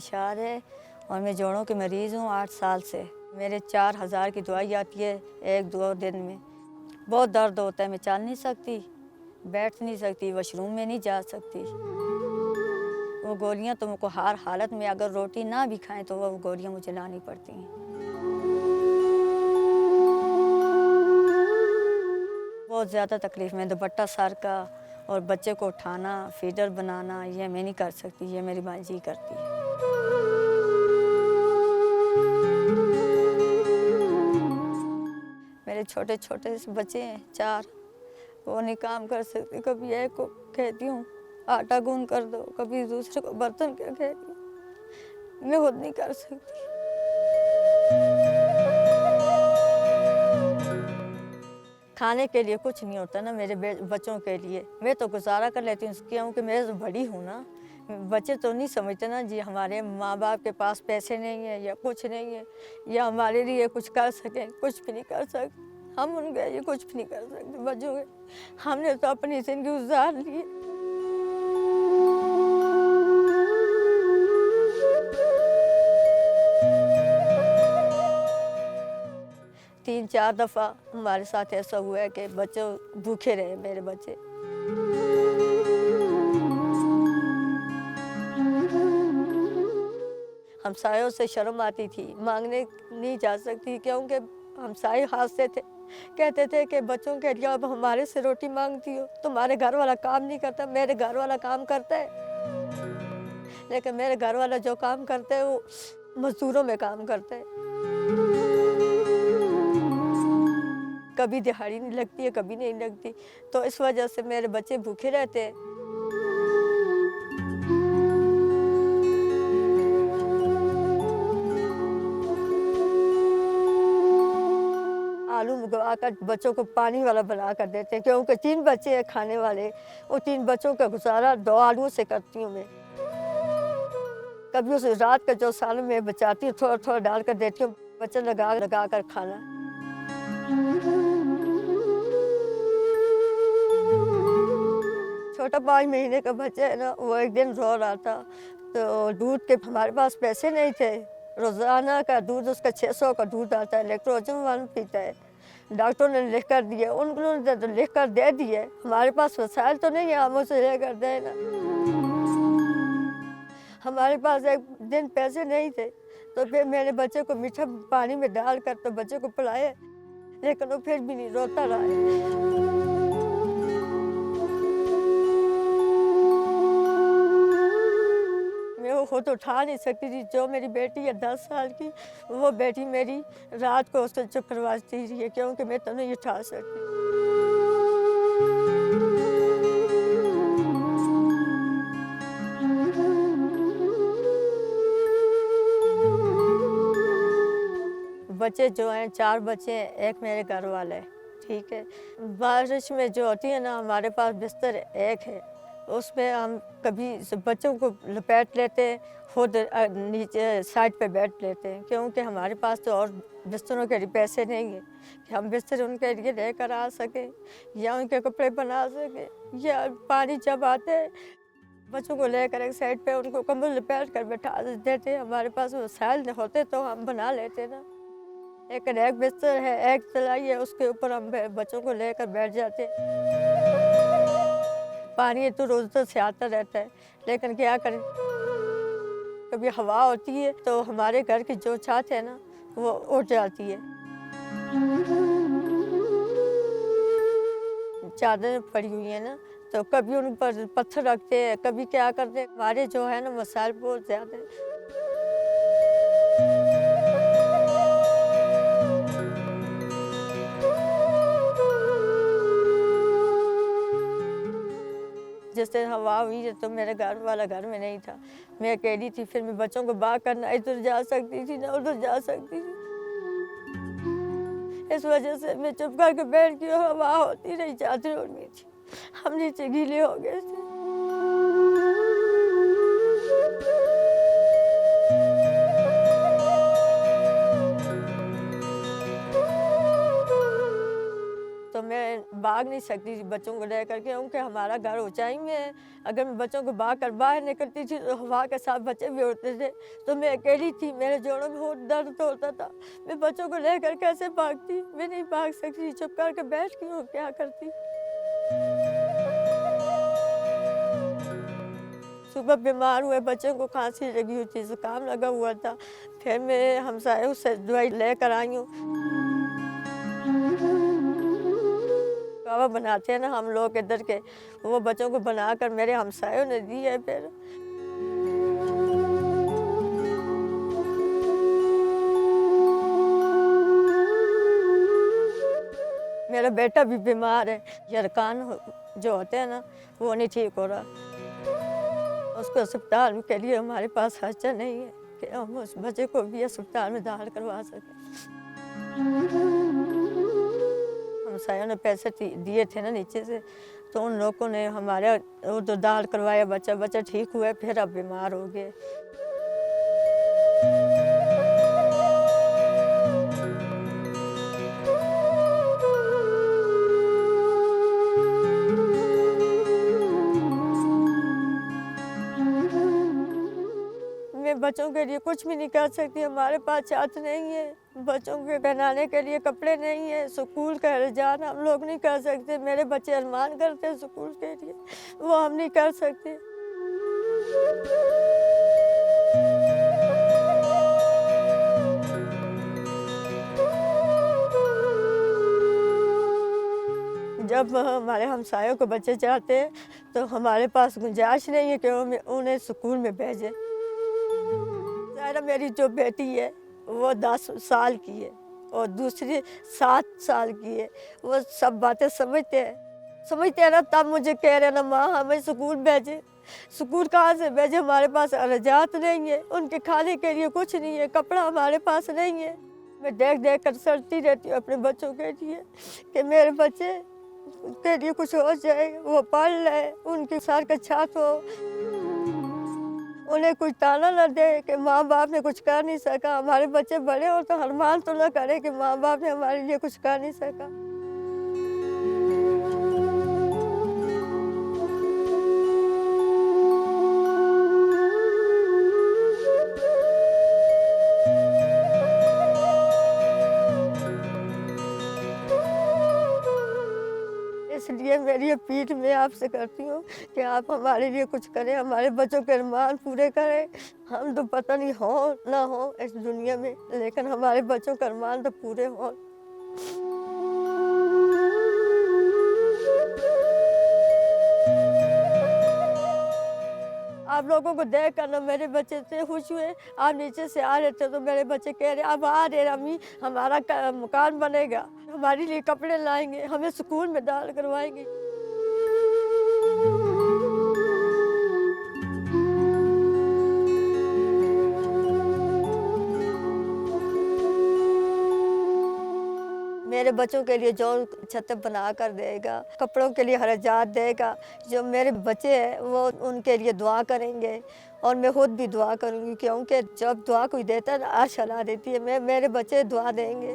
इंतशार है और मैं जोड़ों की मरीज़ हूँ 8 साल से। मेरे 4000 की दवाई आती है 1-2 दिन में। बहुत दर्द होता है, मैं चल नहीं सकती, बैठ नहीं सकती, वॉशरूम में नहीं जा सकती। वो गोलियाँ तो मुझको हर हालत में अगर रोटी ना भी खाएँ तो वो गोलियाँ मुझे लानी पड़ती हैं। बहुत ज़्यादा तकलीफ़ में दुपट्टा सर का और बच्चे को उठाना, फीडर बनाना, ये मैं नहीं कर सकती, ये मेरी भांजी करती है। मेरे छोटे-छोटे से बच्चे हैं 4, वो नहीं काम कर सकते। कभी एक को कहती हूँ आटा गूँध कर दो, कभी दूसरे को बर्तन क्या कहती हूँ, मैं खुद नहीं कर सकती। खाने के लिए कुछ नहीं होता ना मेरे बच्चों के लिए। मैं तो गुज़ारा कर लेती हूँ क्योंकि मैं तो बड़ी हूँ ना। बच्चे तो नहीं समझते ना जी हमारे माँ-बाप के पास पैसे नहीं है या कुछ नहीं है या हमारे लिए कुछ कर सकें, कुछ भी नहीं कर सकते। हम उनके लिए कुछ भी नहीं कर सकते बच्चों के। हमने तो अपनी ज़िंदगी गुज़ार ली है। 3-4 दफ़ा हमारे साथ ऐसा हुआ है कि बच्चे भूखे रहे मेरे बच्चे। हमसायों से शर्म आती थी, माँगने नहीं जा सकती क्योंकि हमसाए हँसते थे। कहते थे कि बच्चों के लिए अब हमारे से रोटी माँगती हो, तुम्हारे घर वाला काम नहीं करता, मेरे घर वाला काम करता है। लेकिन मेरे घर वाला जो काम करता है वो मज़दूरों में काम करता है। कभी दिहाड़ी नहीं लगती है, कभी नहीं लगती, तो इस वजह से मेरे बच्चे भूखे रहते हैं। आलू उगवाकर बच्चों को पानी वाला बना कर देते हैं क्योंकि 3 बच्चे हैं खाने वाले, वो 3 बच्चों का गुजारा 2 आलुओं से करती हूँ मैं। कभी उस रात का जो सालन में बचाती हूँ थोड़ा-थोड़ा डाल कर देती हूँ, बच्चे लगा कर खाना। छोटा 5 महीने का बच्चा है ना, वो एक दिन रो रहा था, तो दूध के हमारे पास पैसे नहीं थे। रोज़ाना का दूध उसका 600 का दूध आता है, लैक्टोजन 1 पीता है। डॉक्टर ने लिख कर दिए, उन्होंने तो लिख कर दे दिए, हमारे पास वसाइल तो नहीं है हम उसे लेकर दें ना। हमारे पास एक दिन पैसे नहीं थे, तो फिर मेरे बच्चे को मीठा पानी में डालकर तो बच्चे को पिलाए, लेकिन वो फिर भी नहीं रोता रहा है। मैं वो खुद उठा नहीं सकती थी, जो मेरी बेटी है 10 साल की, वो बेटी मेरी रात को उससे चुप करवाती रही है क्योंकि मैं तो नहीं उठा सकती। बच्चे जो हैं 4 बच्चे हैं, एक मेरे घर वाला है, ठीक है। बारिश में जो होती है ना हमारे पास बिस्तर एक है, उसमें हम कभी बच्चों को लपेट लेते हैं, खुद नीचे साइड पे बैठ लेते हैं क्योंकि हमारे पास तो और बिस्तरों के लिए पैसे नहीं हैं कि हम बिस्तर उनके लिए लेकर आ सकें या उनके कपड़े बना सकें या पानी जब आते हैं बच्चों को लेकर एक साइड पे उनको कंबल लपेट कर बैठा देते। हमारे पास वसाइल होते तो हम बना लेते ना, लेकिन एक बिस्तर है, एक तलाई है, उसके ऊपर हम बच्चों को लेकर बैठ जाते। पानी तो रोज़ से आता रहता है, लेकिन क्या करें, कभी हवा होती है तो हमारे घर की जो छत है ना वो उड़ जाती है। चादर पड़ी हुई है ना, तो कभी उन पर पत्थर रखते हैं, कभी क्या करते हैं, हमारे जो है ना मसाइल बहुत ज़्यादा है। जिस दिन हवा हुई तो मेरा घर वाला घर में नहीं था, मैं अकेली थी, फिर मैं बच्चों को बाहर करना इधर जा सकती थी ना उधर जा सकती थी। इस वजह से मैं चुप करके बैठ गई और हवा होती रही, चादर उड़नी थी, हम नीचे गीले हो गए थे। तो मैं भाग नहीं सकती थी बच्चों को लेकर के, क्योंकि हमारा घर ऊंचाई में है। अगर मैं बच्चों को भाग कर बाहर निकलती थी तो हवा के साथ बच्चे भी उड़ते थे, तो मैं अकेली थी, मेरे जोड़ों में बहुत दर्द होता था। मैं बच्चों को लेकर कैसे भागती? मैं नहीं भाग सकती, चुप करके बैठ के वो क्या करती। सुबह बीमार हुए, बच्चों को खांसी लगी हुई थी, जुकाम लगा हुआ था। फिर मैं हमसायों से दवाई लेकर आई हूँ। कावा बनाते हैं ना हम लोग इधर के, वो बच्चों को बनाकर मेरे हमसायों ने दी है। फिर मेरा बेटा भी बीमार है, यरकान जो होते हैं ना वो नहीं ठीक हो रहा। उसको अस्पताल के लिए हमारे पास खर्चा नहीं है कि हम उस बच्चे को भी अस्पताल में दाखिल करवा सकें। हमसायों ने पैसे दिए थे ना नीचे से, तो उन लोगों ने हमारे वो तो दाखिल करवाया, बच्चा ठीक हुआ, फिर अब बीमार हो गए। मैं बच्चों के लिए कुछ भी नहीं कर सकती, हमारे पास छात्र नहीं है, बच्चों के पहनाने के लिए कपड़े नहीं है, स्कूल का रुझान हम लोग नहीं कर सकते। मेरे बच्चे अरमान करते हैं स्कूल के लिए, वो हम नहीं कर सकते। जब हमारे हमसायों को बच्चे चाहते हैं तो हमारे पास गुंजाइश नहीं है कि हम उन्हें स्कूल में भेजें। मेरी जो बेटी है वो 10 साल की है और दूसरी 7 साल की है। वो सब बातें समझते हैं ना, तब मुझे कह रहे ना माँ हमें स्कूल भेजे। स्कूल कहाँ से भेजे? हमारे पास अखराजात नहीं है, उनके खाने के लिए कुछ नहीं है, कपड़ा हमारे पास नहीं है। मैं देख कर सड़ती रहती हूँ अपने बच्चों के लिए कि मेरे बच्चे के लिए कुछ हो जाए, वो पढ़ ले, उनके सर का छात हो, उन्हें कुछ ताना न दे कि माँ बाप ने कुछ कर नहीं सका। हमारे बच्चे बड़े हो तो अरमान तो न करे कि माँ बाप ने हमारे लिए कुछ कर नहीं सका। इसलिए मेरी अपील मैं आपसे करती हूँ कि आप हमारे लिए कुछ करें, हमारे बच्चों के अरमान पूरे करें। हम तो पता नहीं हो ना हो इस दुनिया में, लेकिन हमारे बच्चों के अरमान तो पूरे हों। आप लोगों को देख कर ना मेरे बच्चे इतने खुश हुए। आप नीचे से आ रहे थे तो मेरे बच्चे कह रहे अब आ रहे अम्मी, हमारा मकान बनेगा, हमारे लिए कपड़े लाएंगे, हमें स्कूल में दाखिल करवाएंगे। मेरे बच्चों के लिए जो छत बना कर देगा, कपड़ों के लिए खर्चात देगा, जो मेरे बच्चे हैं वो उनके लिए दुआ करेंगे और मैं खुद भी दुआ करूँगी, क्योंकि जब दुआ कोई देता है ना अर्श हिला देती है। मेरे बच्चे दुआ देंगे।